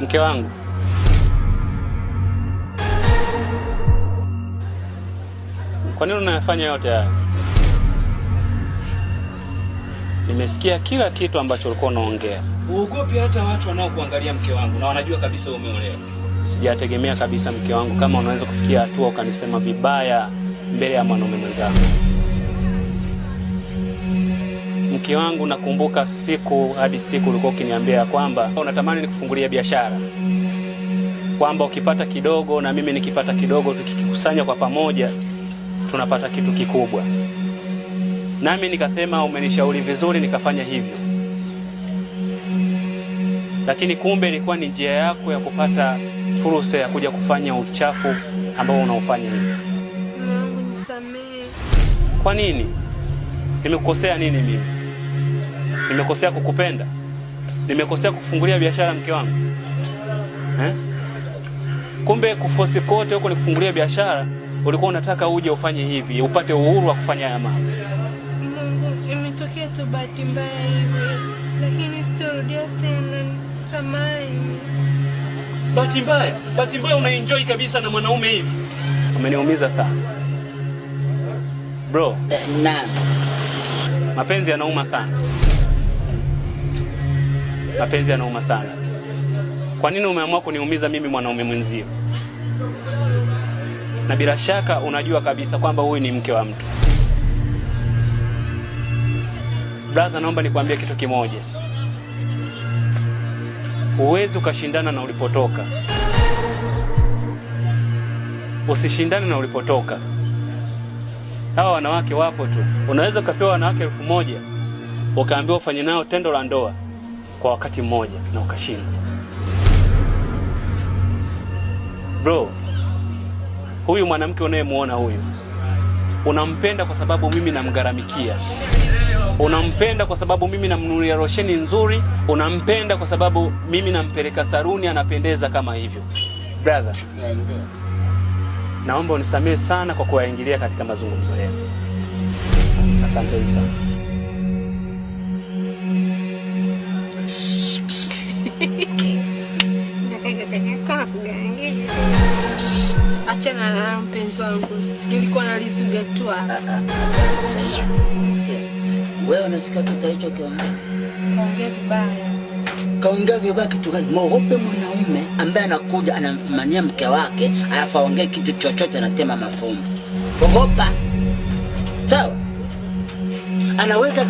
Mke wangu, kwa nini unayafanya yote haya? Nimesikia kila kitu ambacho ulikuwa unaongea. Uogopi hata watu wanaokuangalia mke wangu na wanajua kabisa umeolewa. Sijategemea kabisa mke wangu kama unaweza kufikia hatua ukanisema vibaya mbele ya mwanaume mwenzangu. Mke wangu, nakumbuka siku hadi siku ulikuwa ukiniambia kwamba unatamani nikufungulie biashara, kwamba ukipata kidogo na mimi nikipata kidogo, tukikusanya kwa pamoja tunapata kitu kikubwa. Nami nikasema umenishauri vizuri, nikafanya hivyo. Lakini kumbe ilikuwa ni njia yako ya kupata fursa ya kuja kufanya uchafu ambao unaofanya hivi. Mungu nisamehe. Kwa nini? Nimekukosea nini mimi? Nimekosea kukupenda? Nimekosea kufungulia biashara mke wangu? Kumbe kufosi kote huko ni kufungulia biashara, ulikuwa unataka uje ufanye hivi, upate uhuru wa kufanya haya mambo. Mungu, imetokea tu bahati mbaya hivi, lakini sitarudia tena. Samahani. Bahati mbaya? Bahati mbaya unaenjoy kabisa na mwanaume hivi? Umeniumiza sana. Bro. Naam. Mapenzi yanauma sana. Mapenzi yanauma sana. Kwa nini umeamua kuniumiza mimi mwanaume mwenzio? Na bila shaka unajua kabisa kwamba huyu ni mke wa mtu. Brother, naomba nikwambie kitu kimoja. Huwezi ukashindana na ulipotoka. Usishindane na ulipotoka. Hawa wanawake wapo tu. Unaweza ukapewa wanawake 1000 ukaambiwa ufanye nao tendo la ndoa kwa wakati mmoja na ukashinda. Bro, huyu mwanamke unayemuona huyu, unampenda kwa sababu mimi namgaramikia. Unampenda kwa sababu mimi namnunulia rosheni nzuri. Unampenda kwa sababu mimi nampeleka saruni anapendeza kama hivyo. Brother, naomba unisamehe sana kwa kuwaingilia katika mazungumzo yenu. Asante sana. Achana na mpenzi wangu. Nilikuwa nalisuga tu hapa. Wewe unasikia kitu hicho kiongea? Kaongea vibaya. Kaongea vibaya kitu gani? Mwogope mwanaume ambaye anakuja anamfumania mke wake, alafu aongee kitu chochote anatema mafumbo. Ogopa. Sawa? Anaweza